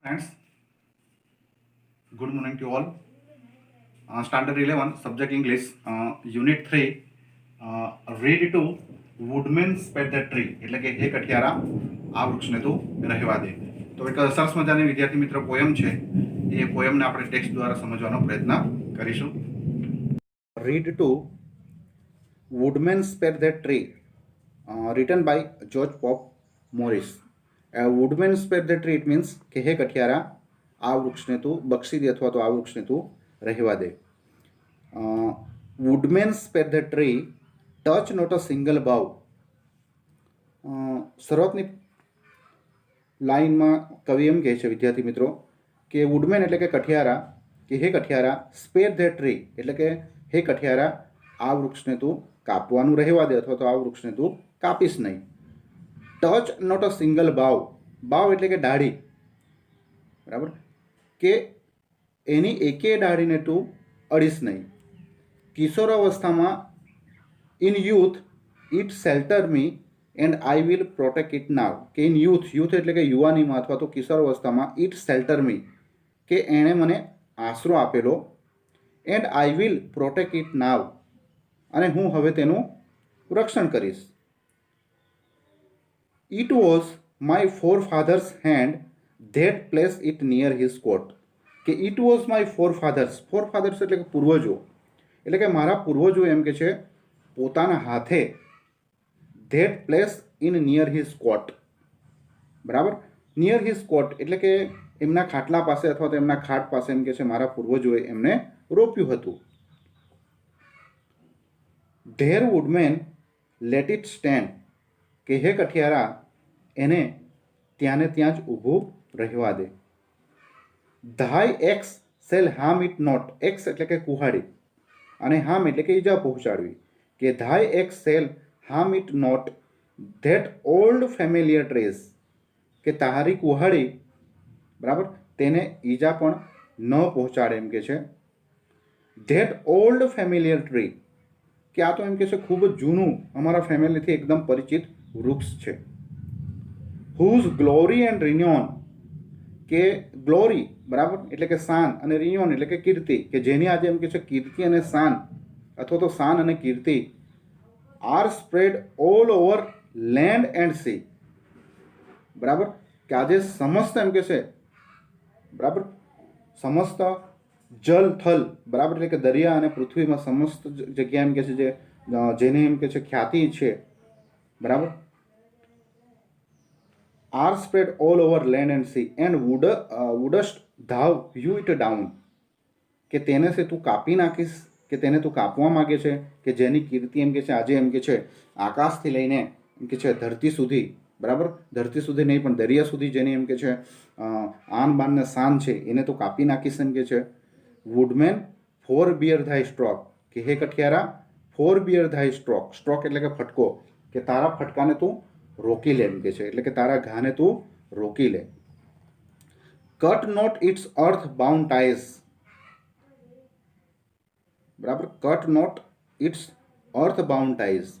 Friends, good morning to all. Standard 11, subject English, Unit 3, read to woodman sped the tree. એટલે કે હે કઠિયારા આ વૃક્ષને તું રહેવા દે. તો એક સરસ મજાની વિદ્યાર્થી મિત્ર પોયમ છે. એ પોયમને આપણે ટેક્સ્ટ દ્વારા સમજવાનો પ્રયત્ન કરીશું. Read to woodman sped the tree, written by George Pope Morris. woodman sped the tree, it means કે હે કઠિયારા આ વૃક્ષને તું બક્ષી દે અથવા તો આ વૃક્ષને તું રહેવા દે. woodman sped the tree, touch not a single bough. શરૂઆતની લાઈનમાં કવિ એમ કહે છે વિદ્યાર્થી મિત્રો કે વુડમેન એટલે કે કઠિયારા, કે હે કઠિયારા સ્પેર ધ ટ્રી એટલે કે હે કઠિયારા આ વૃક્ષને તું કાપવાનું રહેવા દે અથવા તો આ વૃક્ષને તું કાપીશ નહીં. ટચ નોટ અ સિંગલ બાવ, બાવ એટલે કે ડાળી, બરાબર, કે એની એકે ડાળીને તું અડીશ નહીં. કિશોરાવસ્થામાં in youth it shelter me and I will protect it now, કે ઇન યુથ, યુથ એટલે કે યુવાનીમાં અથવા તો કિશોરાવસ્થામાં ઇટ શેલ્ટર મી કે એણે મને આશરો આપેલો, and I will protect it now અને હું હવે તેનું રક્ષણ કરીશ. It was my forefathers hand that place it near his cot, કે it was my forefathers, forefathers એટલે કે પૂર્વજો, એટલે કે મારા પૂર્વજો એમ કે છે પોતાના હાથે that place in near his cot, બરાબર, નિયર હિઝ કોટ એટલે કે એમના ખાટલા પાસે અથવા તો એમના ખાટ પાસે એમ કે છે મારા પૂર્વજોએ એમને રોપ્યું હતું. There woodman let it stand, કે હે કઠિયારા એને ત્યાંને ત્યાં જ ઊભું રહેવા દે. Thy axe shall harm it not, axe એટલે કે કુહાડી અને હાર્મ એટલે કે ઈજા પહોંચાડવી, કે thy axe shall harm it not that old familiar trees, કે તારી કુહાડી, બરાબર, તેને ઈજા પણ ન પહોંચાડે એમ કે છે. ધેટ ઓલ્ડ ફેમિલિયર ટ્રી, કે આ તો એમ કે છે ખૂબ જ જૂનું અમારા ફેમિલીથી એકદમ પરિચિત વૃક્ષ છે. હુઝ ગ્લોરી એન્ડ રિન્યોન, કે ગ્લોરી, બરાબર, એટલે કે શાન, અને રિન્યોન એટલે કે કીર્તિ, કે જેની આજે એમ કે છે કીર્તિ અને શાન અથવા તો શાન અને કીર્તિ are spread all over land and sea, બરાબર, કે આજે સમસ્ત એમ કે છે, બરાબર, સમસ્ત જલ થલ, બરાબર, એટલે કે દરિયા અને પૃથ્વીમાં સમસ્ત જગ્યા એમ કે છે જેને એમ કે છે ખ્યાતિ છે, બરાબર, are spread all over land and sea and wouldst thou hew it down, કે તેને છે તું કાપી નાખીશ, કે તેને તું કાપવા માગે છે, કે જેની કીર્તિ એમ કે છે આજે એમ કે છે આકાશથી લઈને એમ કે છે ધરતી સુધી, બરાબર, ધરતી સુધી નહીં પણ દરિયા સુધી જેની એમ કે છે આન બાન ને શાન છે એને તું કાપી નાખીશ એમ કે છે. વુડમેન ફોર બિયર ધાય સ્ટ્રોક, કે હે કઠિયારા ફોર બિયર ધાય સ્ટ્રોક, સ્ટ્રોક એટલે કે ફટકો, કે તારા ફટકાને તું રોકી લે એમ કે છે, એટલે કે તારા ઘાને તું રોકી લે. Cut not its earth bound ties, બરાબર, cut not its earth bound ties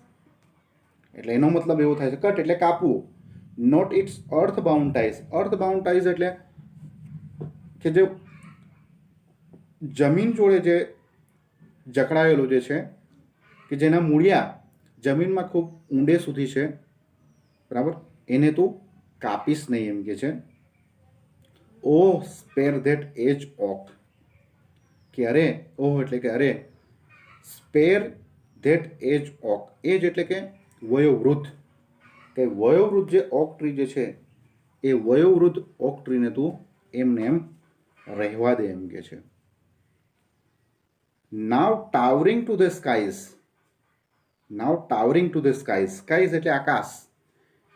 એટલે એનો મતલબ એવો થાય છે કટ એટલે કાપવું, not its earth bound ties, earth bound ties એટલે કે જે જમીન જોડે જે જકડાયેલો જે છે, કે જેના મૂળિયા જમીનમાં ખૂબ ઊંડે સુધી છે, બરાબર, એને તું કાપીશ નહીં એમ કે છે. ઓ સ્પેર ધેટ એજ ઓક, કે અરે, ઓહ એટલે કે અરે, સ્પેર ધેટ એજ ઓક, એજ એટલે કે વયોવૃદ્ધ, કે વયોવૃદ્ધ જે ઓક ટ્રી જે છે એ વયોવૃદ્ધ ઓક ટ્રીને તું એમને એમ રહેવા દે એમ કે છે. Now towering to the skies, now towering to the skies, skies એટલે આકાશ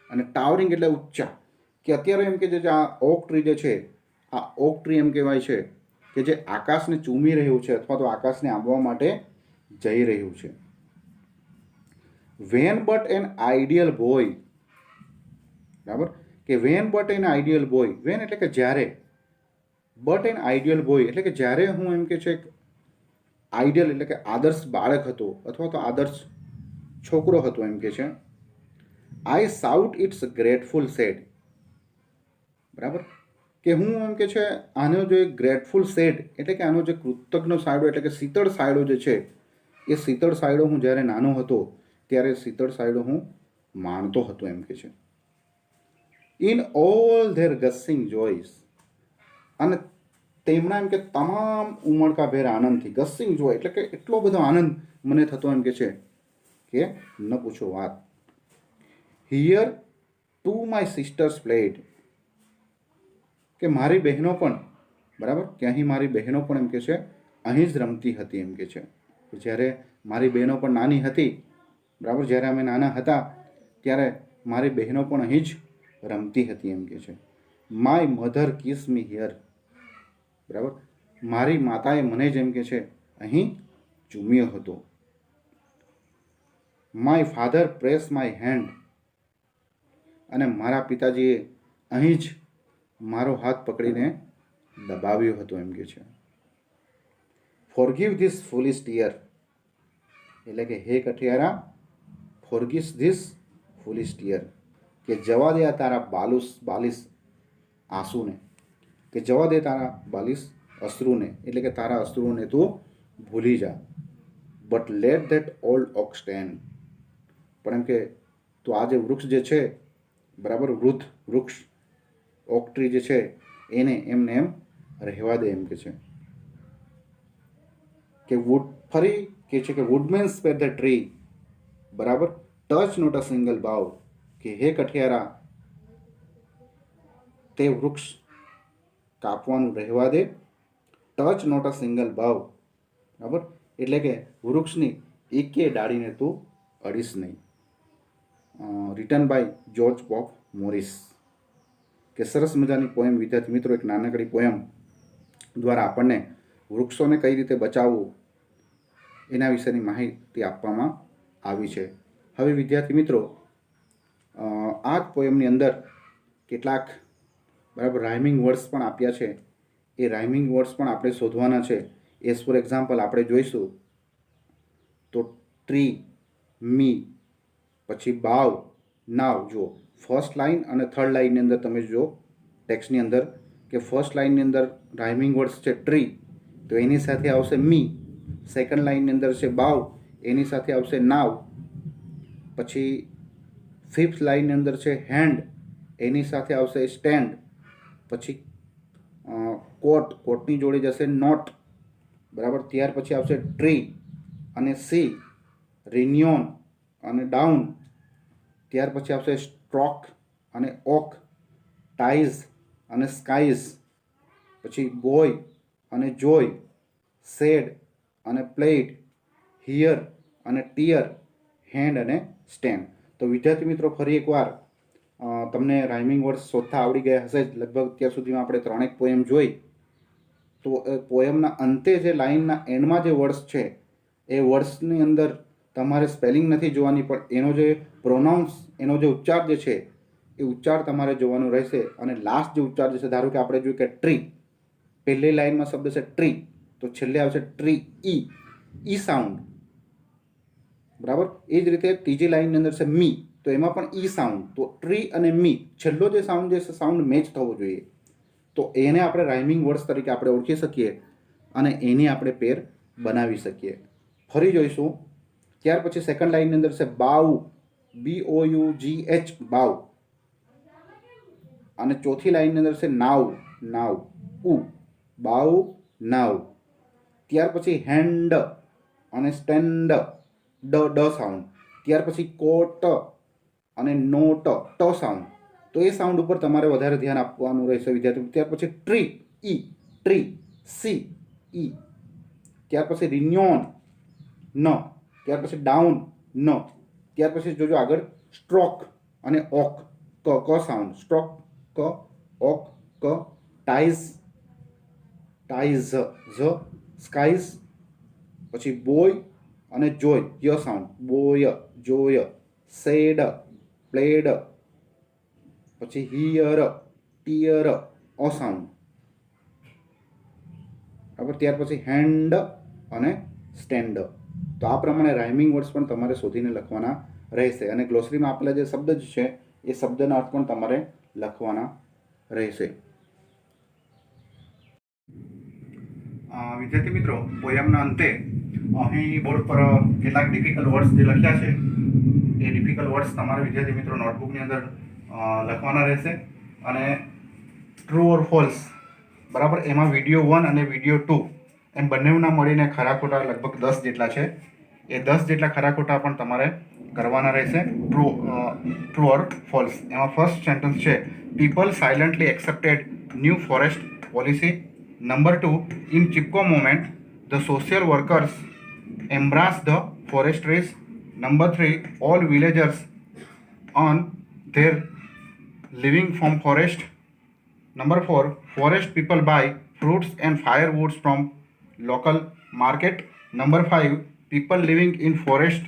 અને ટાવરિંગ એટલે ઊંચા, કે અત્યારે એમ કે જે આ ઓક ટ્રી જે છે આ ઓક ટ્રી એમ કહેવાય છે કે જે આકાશને ચૂમી રહ્યું છે અથવા તો આકાશને આંબવા માટે જઈ રહ્યું છે. When but an ideal boy, બરાબર, કે when but an ideal boy, when એટલે કે જ્યારે, બટ એન આઈડિયલ બોય એટલે કે જ્યારે હું એમ કે છે આઈડિયલ એટલે કે આદર્શ બાળક હતો અથવા તો આદર્શ છોકરો હતો એમ કે છે. આઈ સાઉટ ઇટ્સ ગ્રેટફુલ સેડ, બરાબર, કે હું એમ કે છે આનો જે ગ્રેટફુલ સેડ એટલે કે આનો જે કૃતજ્ઞ સાયડો એટલે કે શીતળ સાયડો જે છે એ શીતળ સાયડો હું જ્યારે નાનો હતો ત્યારે શીતળ સાયડો હું માણતો હતો એમ કે છે. ઇન ઓલ ધેર ગસિંગ જોઈસ, અને તેમના એમ કે તમામ ઉમળકાભેર આનંદથી, ગસિંગ જોય એટલે કે એટલો બધો આનંદ મને થતો એમ કે છે કે ન પૂછો વાત. Here to my sister's played, કે મારી બહેનો પણ, બરાબર, કે અહીં મારી બહેનો પણ એમ કે છે અહીં જ રમતી હતી એમ કે છે. જ્યારે મારી બહેનો પણ નાની હતી, બરાબર, જ્યારે અમે નાના હતા ત્યારે મારી બહેનો પણ અહીં જ રમતી હતી એમ કે છે. My mother kiss me here, બરાબર, મારી માતાએ મને જ એમ કે છે અહીં ચૂમ્યો હતો. My father press my hand, અને મારા પિતાજીએ અહીં જ મારો હાથ પકડીને દબાવ્યો હતો એમ કે છે. ફોરગીવ ધીસ ફૂલિશ ટીયર, એટલે કે હે કઠિયારા, ફોરગીવ ધીસ ફૂલિશ ટીયર, કે જવા દે આ તારા બાલિશ આંસુને, કે જવા દે તારા બાલિશ અશ્રુને, એટલે કે તારા અશ્રુને તું ભૂલી જા. But let that old oak stand, પણ એમ કે તો આ જે વૃક્ષ જે છે, બરાબર, વૃદ્ધ વૃક્ષ ઓક ટ્રી જે છે એને એમને એમ રહેવા દે એમ કે છે. કે વુડ, ફરી કે છે કે વુડમેન સ્પેર ધ ટ્રી, બરાબર, touch not a single bough, કે હે કઠિયારા તે વૃક્ષ કાપવાનું રહેવા દે, touch not a single bough, બરાબર, એટલે કે વૃક્ષની એકે ડાળીને તું અડીશ નહીં. Written by George Pope Morris. કે સરસ મજાની પોએમ વિદ્યાર્થી મિત્રો, એક નાનકડી પોએમ દ્વારા આપણને વૃક્ષોને કઈ રીતે બચાવવું એના વિશેની માહિતી આપવામાં આવી છે. હવે વિદ્યાર્થી મિત્રો, આ જ પોએમની અંદર કેટલાક, બરાબર, રાઇમિંગ વર્ડ્સ પણ આપ્યા છે. એ રાઇમિંગ વર્ડ્સ પણ આપણે શોધવાના છે. એઝ ફોર એક્ઝામ્પલ આપણે જોઈશું તો ટ્રી, મી, પછી બાવ, નાવ. જુઓ, ફર્સ્ટ લાઇન અને થર્ડ લાઇનની અંદર તમે જો ટેક્સ્ટની અંદર કે ફર્સ્ટ લાઇનની અંદર રાઇમિંગ વર્ડ્સ છે ટ્રી, તો એની સાથે આવશે મી. સેકન્ડ લાઇનની અંદર છે બાવ, એની સાથે આવશે નાવ. પછી ફિફ્થ લાઇનની અંદર છે હેન્ડ, એની સાથે આવશે સ્ટેન્ડ. પછી કોટ, કોટની જોડે જશે નોટ, બરાબર. ત્યાર પછી આવશે ટ્રી અને સી, રિન્યોન અને ડાઉન. ત્યાર પછી આવશે સ્ટ્રોક અને ઓક, ટાઈઝ અને સ્કાઈઝ. પછી બોય અને જોય, સેડ અને પ્લેડ, હિયર અને ટીયર, હેન્ડ અને સ્ટેન્ડ. તો વિદ્યાર્થી મિત્રો, ફરી એકવાર તમને રાઇમિંગ વર્ડ્સ શોધતા આવડી ગયા હશે જ. લગભગ અત્યાર સુધીમાં આપણે 3 પોએમ જોઈ. તો એ પોએમના અંતે જે લાઇનના એન્ડમાં જે વર્ડ્સ છે એ વર્ડ્સની અંદર તમારે સ્પેલિંગ નથી જોવાની, પણ એનો જે પ્રોનાઉન્સ, એનો જે ઉચ્ચાર જે છે એ ઉચ્ચાર તમારે જોવાનો રહેશે. અને લાસ્ટ જે ઉચ્ચાર જે છે, ધારો કે આપણે જોયું કે ટ્રી, પહેલી લાઇનમાં શબ્દ છે ટ્રી, તો છેલ્લે આવશે ટ્રી, ઈ સાઉન્ડ, બરાબર. એ જ રીતે ત્રીજી લાઇનની અંદર છે મી, તો એમાં પણ ઈ સાઉન્ડ. તો ટ્રી અને મી, છેલ્લો જે સાઉન્ડ છે સાઉન્ડ મેચ થવો જોઈએ. તો એને આપણે રાઇમિંગ વર્ડ્સ તરીકે આપણે ઓળખી શકીએ અને એની આપણે પેર બનાવી શકીએ. ફરી જોઈશું. ત્યાર પછી સેકન્ડ લાઇનની અંદર છે બાઉ, BOUGH, બાવ. અને ચોથી લાઇનની અંદર છે નાવ, નાવ, ઉ, બાવ, નાવ. ત્યાર પછી હેન્ડ અને સ્ટેન્ડ, ડ સાઉન્ડ. ત્યાર પછી કોટ અને નોટ, ટ સાઉન્ડ. તો એ સાઉન્ડ ઉપર તમારે વધારે ધ્યાન આપવાનું રહેશે વિદ્યાર્થી. ત્યાર પછી ટ્રી, ઈ, ટ્રી, સી, ઈ. ત્યાર પછી રિન્યોન, ન. ત્યાર પછી ડાઉન, ન. ત્યાર પછી જોજો આગળ સ્ટ્રોક અને ઓક, ક સાઉન્ડ, સ્ટ્રોક, ક, ઓક, ક. ટાઈઝ, ટાઈઝ, ઝ. સ્કાઈઝ. પછી બોય અને જોય, ય sound, boy, joy. Said, played. પછી હિયર, ટીયર, અ સાઉન્ડ, બરાબર. ત્યાર પછી હેન્ડ અને સ્ટેન્ડ. તો આ પ્રમાણે રાઇમિંગ વર્ડ્સ પણ તમારે શોધીને લખવાના રહેશે. અને ગ્લોસરીમાં આપેલા જે શબ્દ છે એ શબ્દના અર્થ પણ તમારે લખવાના રહેશે. વિદ્યાર્થી મિત્રો, પોયમના અંતે અહીં બોર્ડ પર કેટલાક ડિફિકલ્ટ વર્ડ્સ જે લખ્યા છે એ ડિફિકલ્ટ વર્ડ્સ તમારે વિદ્યાર્થી મિત્રો નોટબુકની અંદર લખવાના રહેશે. અને ટ્રુ ઓર ફોલ્સ, બરાબર, એમાં વિડીયો 1 અને વિડીયો 2 એમ બંનેના મળીને ખરા ખોટા લગભગ 10 જેટલા છે. એ 10 જેટલા ખરા ખોટા પણ તમારે કરવાના રહેશે. True or false. એમાં ફર્સ્ટ સેન્ટેન્સ છે, people silently accepted new forest policy. Number 2, in Chipko movement, the social workers embrace the forest trees. Number 3, all villagers earn their living from forest. Number 4, forest people buy fruits and firewoods from local market. Number 5, people living in forest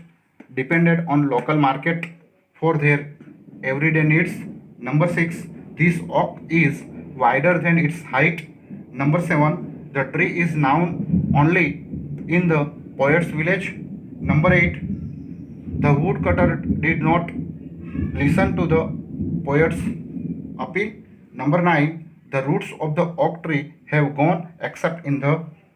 depended on local market for their everyday needs. Number 6, this oak is wider than its height. Number 7, the tree is now only in the poet's village. Number 8, the woodcutter did not listen to the poet's appeal. Number 9, the roots of the oak tree have gone except in the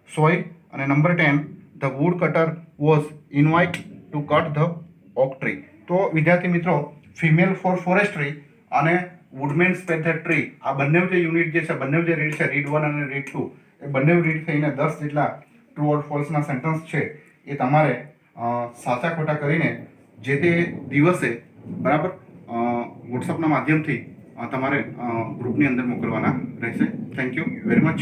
soil. And number 10, the woodcutter was invited to cut the oak tree. તો વિદ્યાર્થી મિત્રો, female four forestry અને woodman સ્પેટ the tree, આ બંને જે unit જે છે, બંને જે રીડ છે, રીડ 1 અને રીડ 2, એ બંને રીડ થઈને 10 જેટલા ટ્રુ ઓર ફોલ્સના સેન્ટેન્સ છે એ તમારે સાચા ખોટા કરીને જે તે દિવસે, બરાબર, વોટ્સઅપના માધ્યમથી તમારે ગ્રુપની અંદર મોકલવાના રહેશે. Thank you very much.